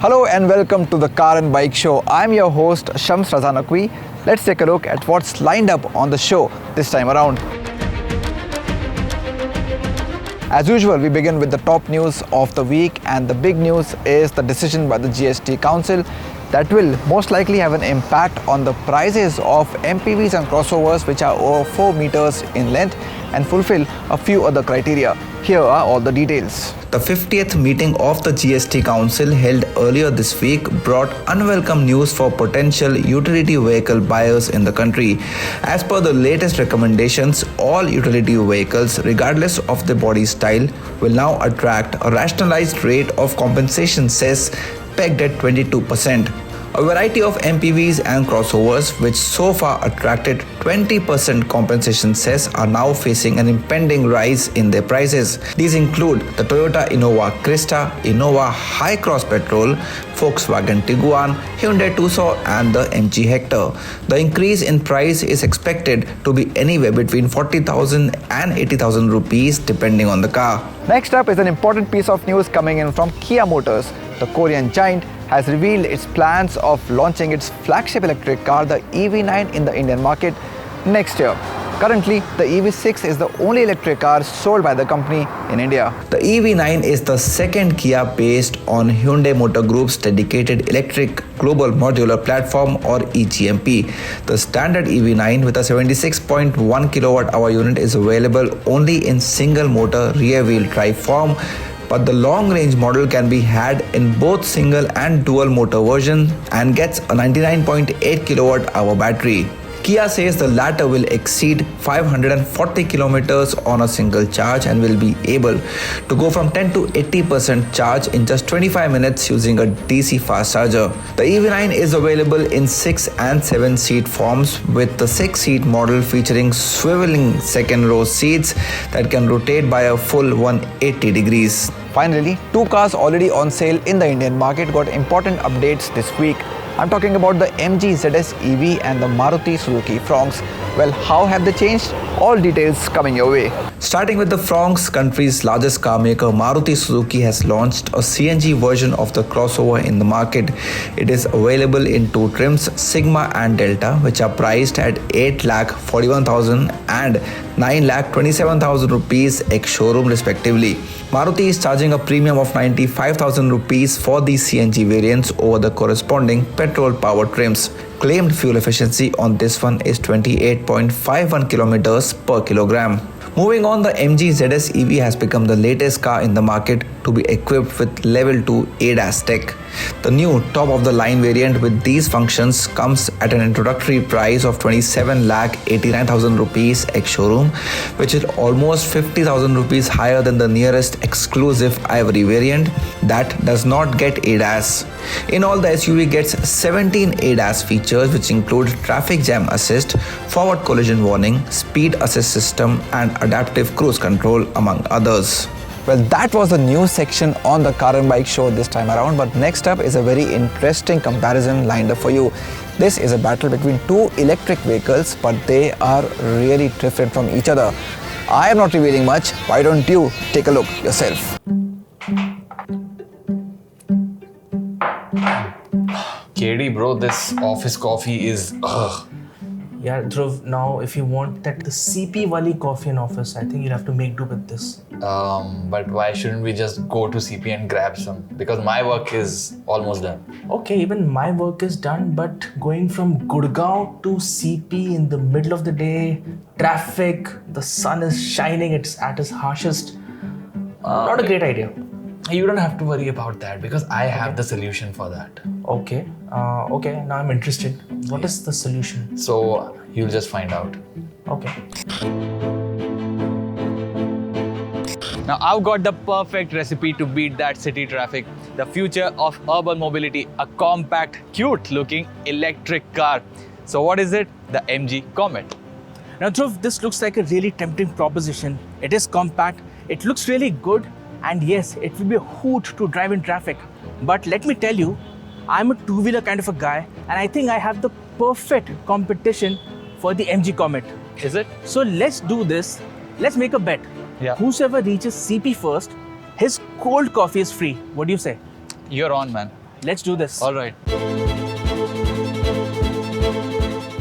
Hello and welcome to the Car and Bike Show. I'm your host Shams Razanaqui. Let's take a look at what's lined up on the show this time around. As usual, we begin with the top news of the week, and the big news is the decision by the GST Council that will most likely have an impact on the prices of MPVs and crossovers which are over 4 meters in length and fulfill a few other criteria. Here are all the details. The 50th meeting of the GST Council held earlier this week brought unwelcome news for potential utility vehicle buyers in the country. As per the latest recommendations, all utility vehicles, regardless of their body style, will now attract a rationalized rate of compensation cess pegged at 22%. A variety of MPVs and crossovers which so far attracted 20% compensation cess are now facing an impending rise in their prices. These include the Toyota Innova Crista, Innova Hi-Cross Petrol, Volkswagen Tiguan, Hyundai Tucson and the MG Hector. The increase in price is expected to be anywhere between 40,000 and 80,000 rupees depending on the car. Next up is an important piece of news coming in from Kia Motors. The Korean giant has revealed its plans of launching its flagship electric car, the EV9, in the Indian market next year. Currently, the EV6 is the only electric car sold by the company in India. The EV9 is the second Kia based on Hyundai Motor Group's dedicated electric global modular platform or EGMP. The standard EV9 with a 76.1 kWh unit is available only in single motor rear wheel drive form, but the long range model can be had in both single and dual motor version and gets a 99.8 kWh battery. Kia says the latter will exceed 540 kilometers on a single charge and will be able to go from 10 to 80% charge in just 25 minutes using a DC fast charger. The EV9 is available in 6 and 7 seat forms, with the 6 seat model featuring swiveling second row seats that can rotate by a full 180 degrees. Finally, two cars already on sale in the Indian market got important updates this week. I'm talking about the MG ZS EV and the Maruti Suzuki Fronx. Well, how have they changed? All details coming your way. Starting with the Fronx, country's largest car maker Maruti Suzuki has launched a CNG version of the crossover in the market. It is available in two trims, Sigma and Delta, which are priced at 8,41,000 and 9,27,000 rupees ex-showroom respectively. Maruti is charging a premium of 95,000 rupees for these CNG variants over the corresponding petrol-powered trims. Claimed fuel efficiency on this one is 28.51 kilometers per kilogram. Moving on, the MG ZS EV has become the latest car in the market to be equipped with Level 2 ADAS tech. The new top-of-the-line variant with these functions comes at an introductory price of 27,89,000 rupees ex-showroom, which is almost 50,000 rupees higher than the nearest exclusive Ivory variant that does not get ADAS. In all, the SUV gets 17 ADAS features, which include traffic jam assist, forward collision warning, speed assist system and adaptive cruise control, among others. Well, that was the news section on the Car and Bike Show this time around, but next up is a very interesting comparison lined up for you. This is a battle between two electric vehicles, but they are really different from each other. I am not revealing much. Why don't you take a look yourself? KD bro, this office coffee is Yeah, Dhruv, now if you want that the CP wali coffee in office, I think you'll have to make do with this. But why shouldn't we just go to CP and grab some? Because my work is almost done. Okay, even my work is done, but going from Gurgaon to CP in the middle of the day, traffic, the sun is shining, it's at its harshest. Not a great idea. You don't have to worry about that because I have the solution for that. Okay, now I'm interested. What is the solution? So you'll just find out. Okay. Now I've got the perfect recipe to beat that city traffic. The future of urban mobility, a compact, cute-looking electric car. So what is it? The MG Comet. Now Dhruv, this looks like a really tempting proposition. It is compact, it looks really good, and yes, it will be a hoot to drive in traffic. But let me tell you, I'm a two-wheeler kind of a guy, and I think I have the perfect competition for the MG Comet. Is it? So let's do this. Let's make a bet. Yeah. Whosoever reaches CP first, his cold coffee is free. What do you say? You're on, man. Let's do this. All right.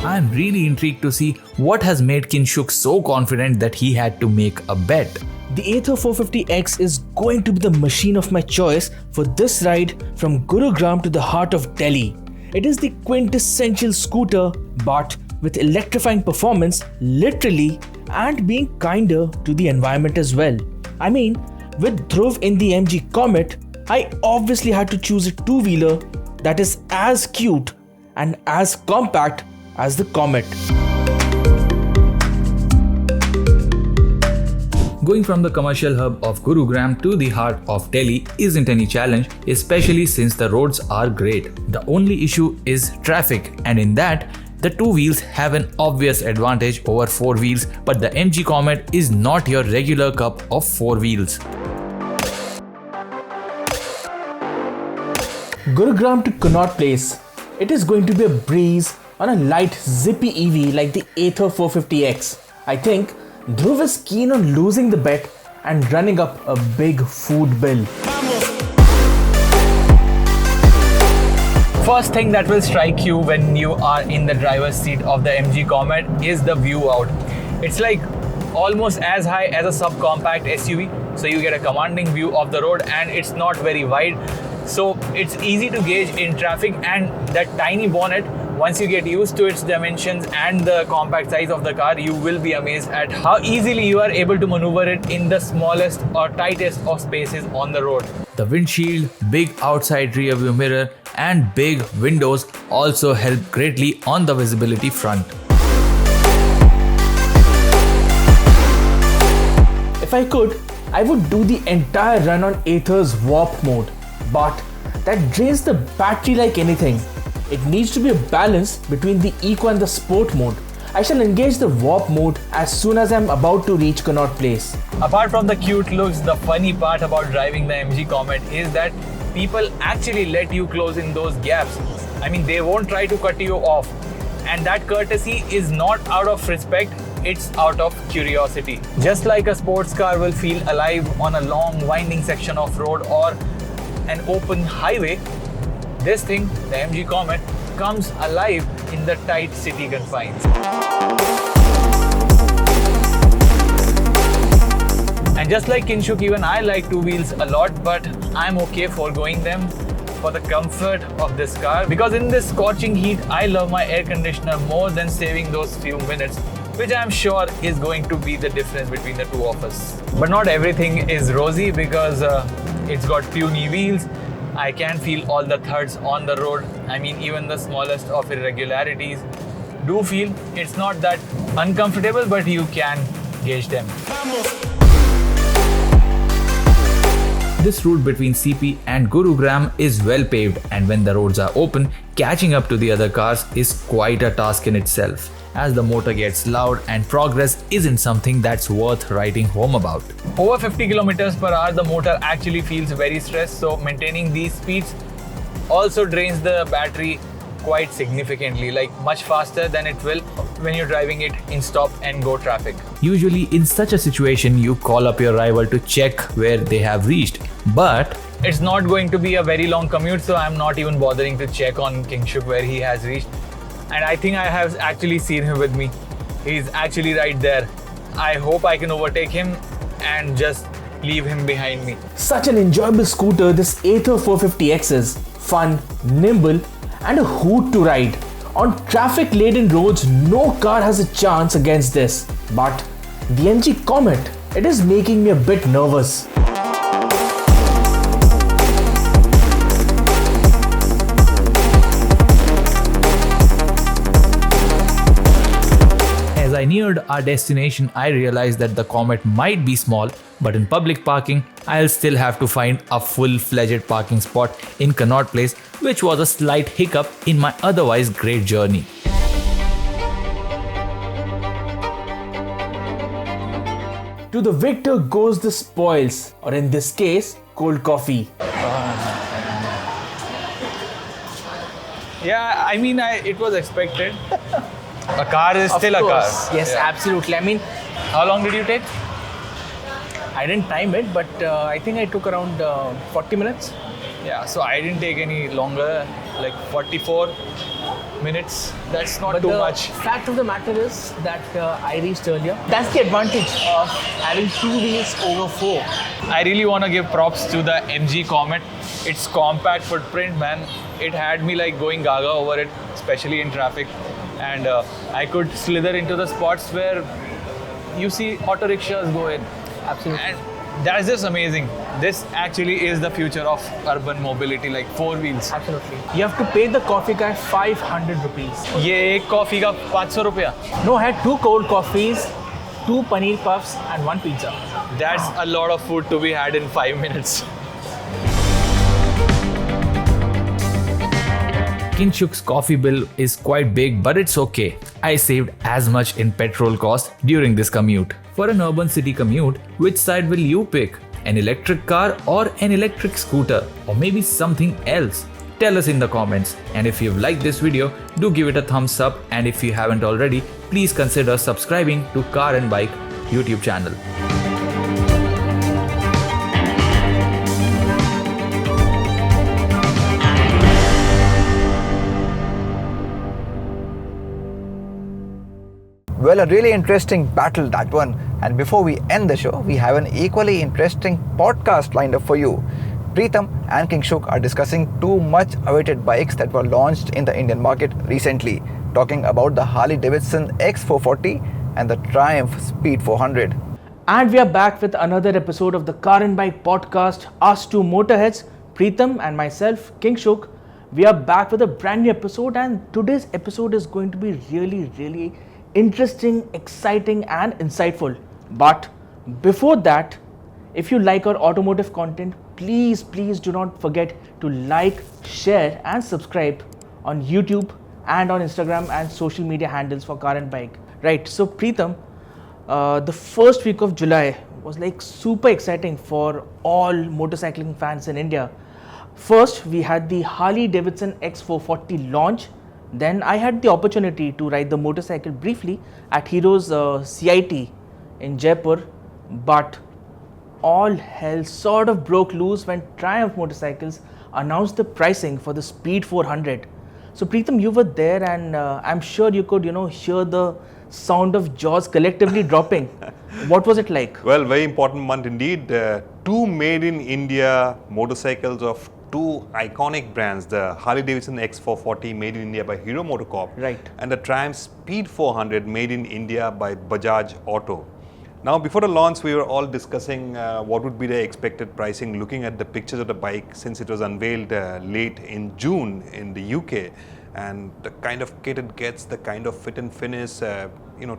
I'm really intrigued to see what has made Kinshuk so confident that he had to make a bet. The Ather 450X is going to be the machine of my choice for this ride from Gurugram to the heart of Delhi. It is the quintessential scooter, but with electrifying performance, literally, and being kinder to the environment as well. I mean, with Dhruv in the MG Comet, I obviously had to choose a two-wheeler that is as cute and as compact as the Comet. Going from the commercial hub of Gurugram to the heart of Delhi isn't any challenge, especially since the roads are great. The only issue is traffic, and in that, the two wheels have an obvious advantage over four wheels, but the MG Comet is not your regular cup of four wheels. Gurugram to Connaught Place. It is going to be a breeze on a light zippy EV like the Ather 450X. I think Dhruv is keen on losing the bet and running up a big food bill. First thing that will strike you when you are in the driver's seat of the MG Comet is the view out. It's like almost as high as a subcompact SUV, so you get a commanding view of the road and it's not very wide, so it's easy to gauge in traffic. And that tiny bonnet, once you get used to its dimensions and the compact size of the car, you will be amazed at how easily you are able to maneuver it in the smallest or tightest of spaces on the road. The windshield, big outside rear view mirror and big windows also help greatly on the visibility front. If I could, I would do the entire run on Ather's warp mode, but that drains the battery like anything. It needs to be a balance between the eco and the sport mode. I shall engage the warp mode as soon as I am about to reach Connaught Place. Apart from the cute looks, the funny part about driving the MG Comet is that people actually let you close in those gaps. I mean, they won't try to cut you off. And that courtesy is not out of respect, it's out of curiosity. Just like a sports car will feel alive on a long winding section of road or an open highway, this thing, the MG Comet, comes alive in the tight city confines. And just like Kinshuk, even I like two wheels a lot, but I'm okay foregoing them for the comfort of this car, because in this scorching heat, I love my air conditioner more than saving those few minutes, which I'm sure is going to be the difference between the two of us. But not everything is rosy, because it's got puny wheels. I can feel all the thuds on the road. I mean, even the smallest of irregularities do feel. It's not that uncomfortable, but you can gauge them. This route between CP and Gurugram is well paved, and when the roads are open, catching up to the other cars is quite a task in itself, as the motor gets loud and progress isn't something that's worth writing home about. Over 50 kilometers per hour, the motor actually feels very stressed, so maintaining these speeds also drains the battery quite significantly, like much faster than it will when you're driving it in stop and go traffic. Usually in such a situation, you call up your rival to check where they have reached, but it's not going to be a very long commute, so I'm not even bothering to check on Kinshuk where he has reached. And I think I have actually seen him with me. He's actually right there. I hope I can overtake him and just leave him behind me. Such an enjoyable scooter this Ather 450X is. Fun, nimble, and a hoot to ride. On traffic-laden roads, no car has a chance against this. But the MG Comet, it is making me a bit nervous. As I neared our destination, I realized that the Comet might be small, but in public parking, I'll still have to find a full-fledged parking spot in Connaught Place, which was a slight hiccup in my otherwise great journey. To the victor goes the spoils, or in this case, cold coffee. Yeah, I mean, it was expected. A car is still a car. Yes, Yeah. absolutely. I mean, How long did you take? I didn't time it, but I think I took around 40 minutes. Yeah, so I didn't take any longer, like 44 minutes. That's not But too the much. fact of the matter is that I reached earlier. That's the advantage of having 2 wheels over 4. I really want to give props to the MG Comet. Its compact footprint, man, it had me like going gaga over it, especially in traffic. And I could slither into the spots where you see auto rickshaws go in. Absolutely. And that's just amazing. This actually is the future of urban mobility, like 4 wheels. Absolutely. You have to pay the coffee guy 500 rupees. ये एक coffee का 500 रुपया. No, I had 2 cold coffees, 2 paneer puffs, and 1 pizza. That's a lot of food to be had in 5 minutes. Kinshuk's coffee bill is quite big, but it's okay. I saved as much in petrol cost during this commute. For an urban city commute, which side will you pick? An electric car or an electric scooter? Or maybe something else? Tell us in the comments. And if you've liked this video, do give it a thumbs up. And if you haven't already, please consider subscribing to Car and Bike YouTube channel. Well, a really interesting battle, that one. And before we end the show, we have an equally interesting podcast lined up for you. Preetham and Kingshuk are discussing 2 much awaited bikes that were launched in the Indian market recently, talking about the Harley-Davidson X440 and the Triumph Speed 400. And we are back with another episode of the Car and Bike podcast. Us 2 motorheads, Preetham and myself, Kingshuk. We are back with a brand new episode, and today's episode is going to be really interesting, exciting and insightful. But before that, if you like our automotive content, please do not forget to like, share and subscribe on YouTube and on Instagram and social media handles for Car and Bike. Right, so Preetham, the first week of July was like super exciting for all motorcycling fans in India. First, we had the Harley-Davidson X440 launch. Then I had the opportunity to ride the motorcycle briefly at Hero's CIT in Jaipur, but all hell sort of broke loose when Triumph Motorcycles announced the pricing for the Speed 400. So Preetham, you were there, and I'm sure you could, hear the sound of jaws collectively dropping. What was it like? Well, very important month indeed. 2 made in India motorcycles of 2 iconic brands, the Harley-Davidson X440 made in India by Hero MotoCorp, Right, and the Triumph Speed 400 made in India by Bajaj Auto. Now, before the launch, we were all discussing what would be the expected pricing, looking at the pictures of the bike since it was unveiled late in June in the UK, and the kind of kit it gets, the kind of fit and finish,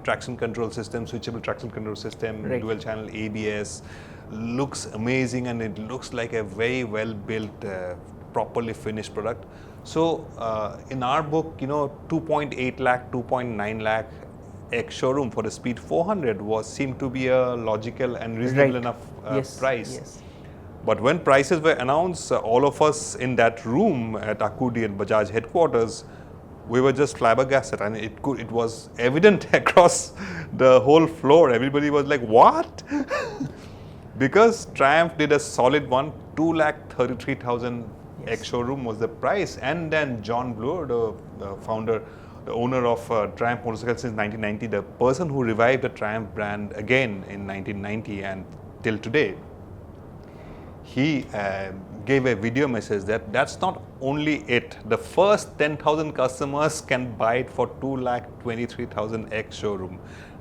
traction control system, switchable traction control system, Right. dual channel ABS, looks amazing, and it looks like a very well built, properly finished product. So in our book, 2.8 lakh, 2.9 lakh ex-showroom for the Speed 400 seemed to be a logical and reasonable Right. enough price. Yes. But when prices were announced, all of us in that room at Akudi and Bajaj headquarters, we were just flabbergasted, and it was evident across the whole floor. Everybody was like, what? Because Triumph did a solid one, 2,33,000 ex-showroom was the price. And then John Bloor, the founder, the owner of Triumph Motorcycles since 1990, the person who revived the Triumph brand again in 1990 and till today, he gave a video message that that's not only it. The first 10,000 customers can buy it for 2,23,000 ex-showroom.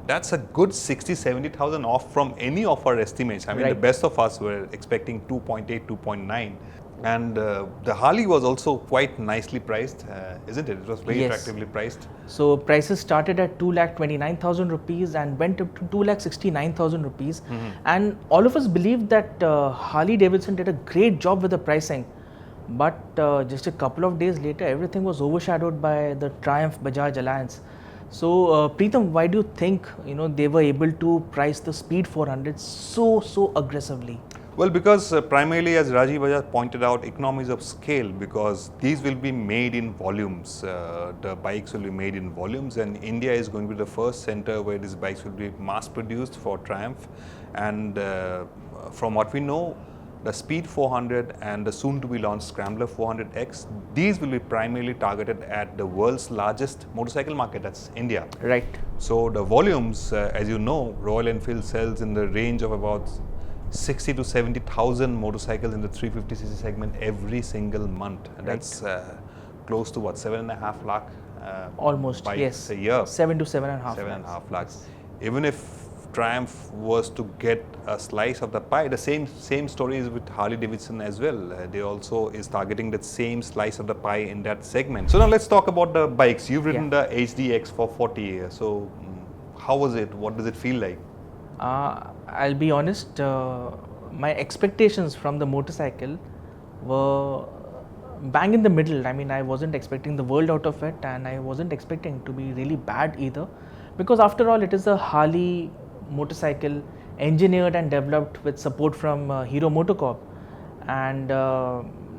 That's a good 60,000-70,000 off from any of our estimates. I mean, Right. the best of us were expecting 2.8, 2.9. And the Harley was also quite nicely priced, isn't it? It was very Yes. attractively priced. So prices started at 2,29,000 rupees and went up to 2,69,000 rupees. And all of us believed that Harley-Davidson did a great job with the pricing. But just a couple of days later, everything was overshadowed by the Triumph Bajaj alliance. So Preetham, why do you think they were able to price the Speed 400 so aggressively? Well, because primarily, as Rajiv Bajaj pointed out, economies of scale, because these will be made in volumes. The bikes will be made in volumes, and India is going to be the first center where these bikes will be mass produced for Triumph. And from what we know, the Speed 400 and the soon-to-be launched Scrambler 400X, these will be primarily targeted at the world's largest motorcycle market, that's India. Right. So the volumes, as you know, Royal Enfield sells in the range of about 60 to 70,000 motorcycles in the 350cc segment every single month. And that's close to what, 7.5 lakh Almost, bikes yes. a year. 7 to 7.5 7.5 lakhs. Even if Triumph was to get a slice of the pie, the same story is with Harley-Davidson as well. They also is targeting that same slice of the pie in that segment. So now let's talk about the bikes. You've ridden the HDX 440. So how was it? What does it feel like? I'll be honest, my expectations from the motorcycle were bang in the middle. I mean, I wasn't expecting the world out of it, and I wasn't expecting to be really bad either, because after all, it is a Harley motorcycle engineered and developed with support from Hero MotoCorp. And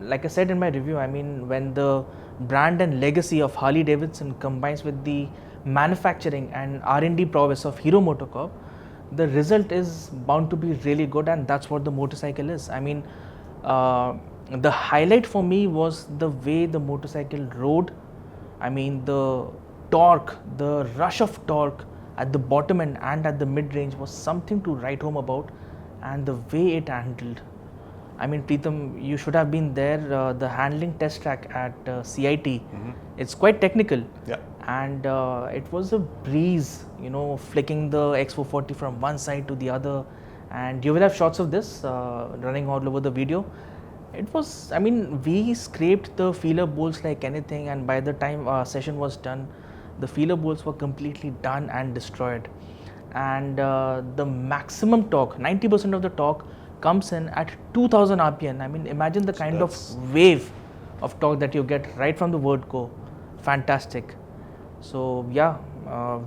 like I said in my review, I mean, when the brand and legacy of Harley-Davidson combines with the manufacturing and R&D prowess of Hero MotoCorp, the result is bound to be really good, and that's what the motorcycle is. I mean, the highlight for me was the way the motorcycle rode. I mean, the torque, the rush of torque at the bottom end and at the mid-range was something to write home about, and the way it handled. I mean, Preetham, you should have been there, the handling test track at CIT. It's quite technical. Yeah. And it was a breeze, you know, flicking the X440 from one side to the other. And you will have shots of this running all over the video. It was, I mean, we scraped the feeler bolts like anything, and by the time our session was done, the feeler bolts were completely done and destroyed. And the maximum torque, 90% of the torque comes in at 2000 RPM. I mean, imagine the kind of wave of torque that you get right from the word go. Fantastic. So yeah,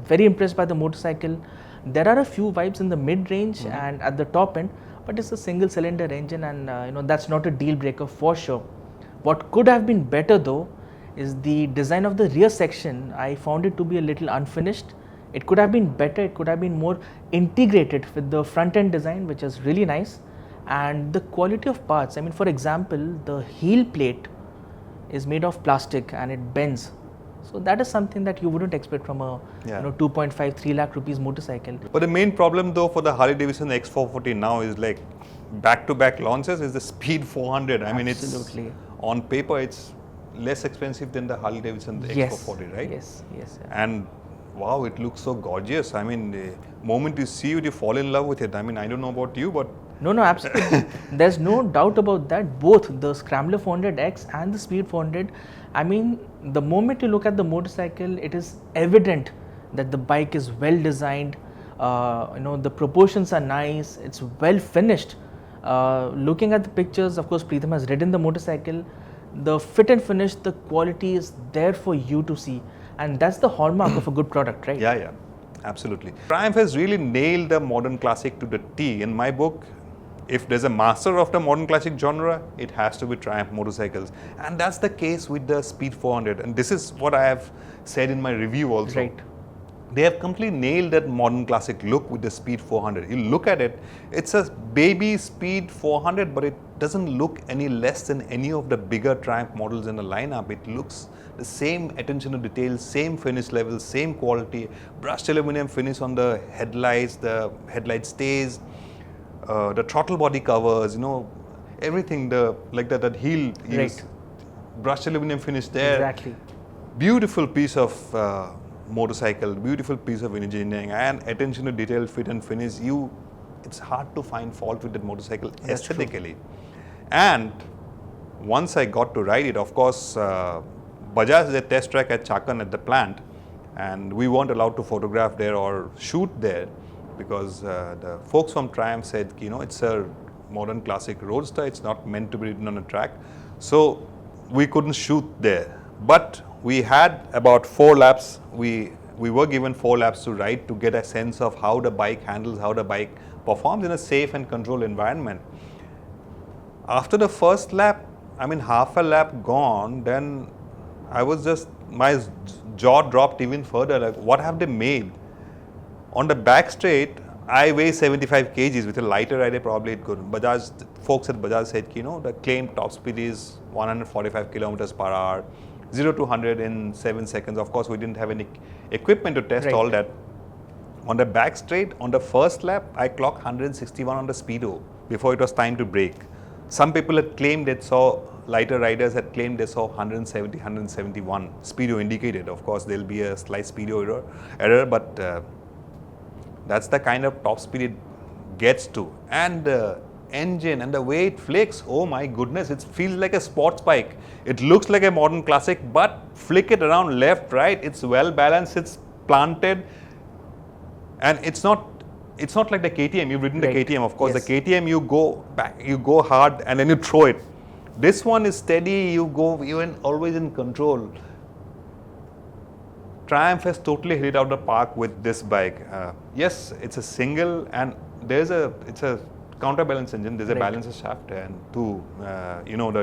very impressed by the motorcycle. There are a few vibes in the mid-range and at the top end, but it's a single cylinder engine, and you know, that's not a deal breaker for sure. What could have been better though is the design of the rear section. I found it to be a little unfinished. It could have been better, it could have been more integrated with the front end design, which is really nice. And the quality of parts, I mean, for example, the heel plate is made of plastic and it bends. So that is something that you wouldn't expect from a 2.5, 3 lakh rupees motorcycle. But the main problem though for the Harley-Davidson X440 now is like back-to-back launches is the Speed 400. I mean, it's on paper it's less expensive than the Harley-Davidson X440, right? Yes, yes. And wow, it looks so gorgeous. I mean, the moment you see it, you fall in love with it. I mean, I don't know about you, but no, absolutely. There's no doubt about that. Both the Scrambler 400X and the Speed 400, I mean, the moment you look at the motorcycle, it is evident that the bike is well designed. You know, the proportions are nice. It's well finished. Looking at the pictures, of course, Preetham has ridden the motorcycle. The fit and finish, the quality is there for you to see, and that's the hallmark of a good product, right? Yeah, absolutely. Triumph has really nailed the modern classic to the T. In my book, if there's a master of the modern classic genre, it has to be Triumph motorcycles. And that's the case with the Speed 400. And this is what I have said in my review also. Right. They have completely nailed that modern classic look with the Speed 400. You look at it, it's a baby Speed 400, but it doesn't look any less than any of the bigger Triumph models in the lineup. It looks the same attention to detail, same finish level, same quality, brushed aluminum finish on the headlights, the headlight stays, the throttle body covers, you know, everything, that heel is brushed aluminum finish there. Exactly. Beautiful piece of motorcycle, beautiful piece of engineering and attention to detail, fit and finish. It's hard to find fault with that motorcycle aesthetically. And once I got to ride it, of course, Bajaj did a test track at Chakan at the plant, and we weren't allowed to photograph there or shoot there because the folks from Triumph said, you know, it's a modern classic roadster, it's not meant to be ridden on a track. So we couldn't shoot there. But we had about 4 laps. We were given 4 laps to ride to get a sense of how the bike handles, how the bike performs in a safe and controlled environment. After the first lap, I mean half a lap gone, then I was just, my jaw dropped even further. Like, what have they made? On the back straight, I weigh 75 kgs. With a lighter rider, probably it could. Folks at Bajaj said, the claimed top speed is 145 kilometers per hour, 0 to 100 in 7 seconds. Of course, we didn't have any equipment to test all that. On the back straight, on the first lap, I clocked 161 on the speedo before it was time to brake. Some people had claimed lighter riders had claimed they saw 170, 171 speedo indicated. Of course, there'll be a slight speedo error, but that's the kind of top speed it gets to. And the engine and the way it flicks, oh my goodness, it feels like a sports bike. It looks like a modern classic, but flick it around left, right, it's well balanced, it's planted. And it's not like the KTM. You've ridden the KTM, of course. Yes. The KTM, you go back, you go hard, and then you throw it. This one is steady. You're always in control. Triumph has totally hit it out of the park with this bike. Yes, it's a single, and it's a counterbalance engine. There's a balancer shaft, and to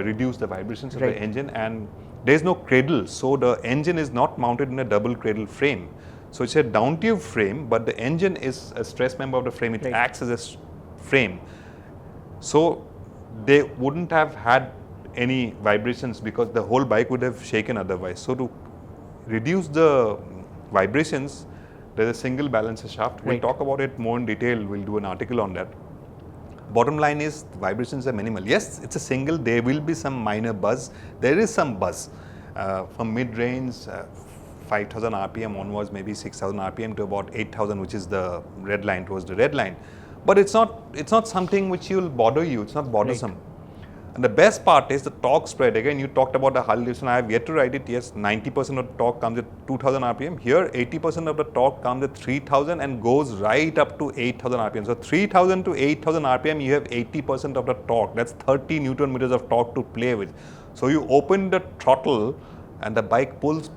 reduce the vibrations of the engine, and there's no cradle, so the engine is not mounted in a double cradle frame. So it's a down tube frame, but the engine is a stress member of the frame. It acts as a frame. So they wouldn't have had any vibrations because the whole bike would have shaken otherwise. So to reduce the vibrations, there's a single balancer shaft. We'll talk about it more in detail. We'll do an article on that. Bottom line is the vibrations are minimal. Yes, it's a single. There will be some minor buzz. There is some buzz from mid-range. 5,000 RPM onwards, maybe 6,000 RPM to about 8,000, which is the red line, towards the red line. But it's not something which will bother you. It's not bothersome. And the best part is the torque spread. Again, you talked about the Harley-Davidson. I have yet to ride it. Yes, 90% of the torque comes at 2,000 RPM. Here, 80% of the torque comes at 3,000 and goes right up to 8,000 RPM. So 3,000 to 8,000 RPM, you have 80% of the torque. That's 30 Newton meters of torque to play with. So you open the throttle, and the bike pulls,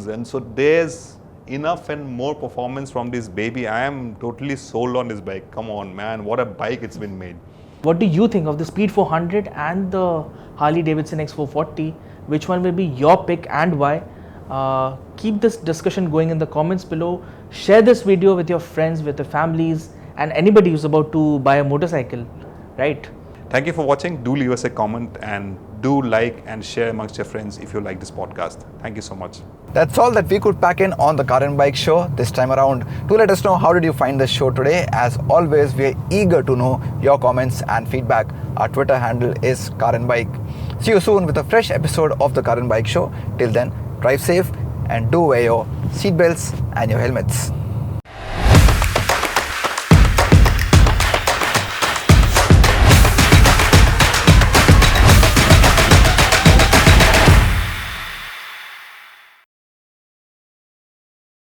and so there's enough and more performance from this baby. I am totally sold on this bike. Come on, man, what a bike it's been made. What do you think of the Speed 400 and the Harley-Davidson X440? Which one will be your pick and why? Keep this discussion going in the comments below. Share this video with your friends, with your families, and anybody who's about to buy a motorcycle, right? Thank you for watching. Do leave us a comment and do like and share amongst your friends if you like this podcast. Thank you so much. That's all that we could pack in on the Car and Bike show this time around. Do let us know how did you find the show today. As always, we are eager to know your comments and feedback. Our Twitter handle is Car and Bike. See you soon with a fresh episode of the Car and Bike show. Till then, drive safe and do wear your seatbelts and your helmets.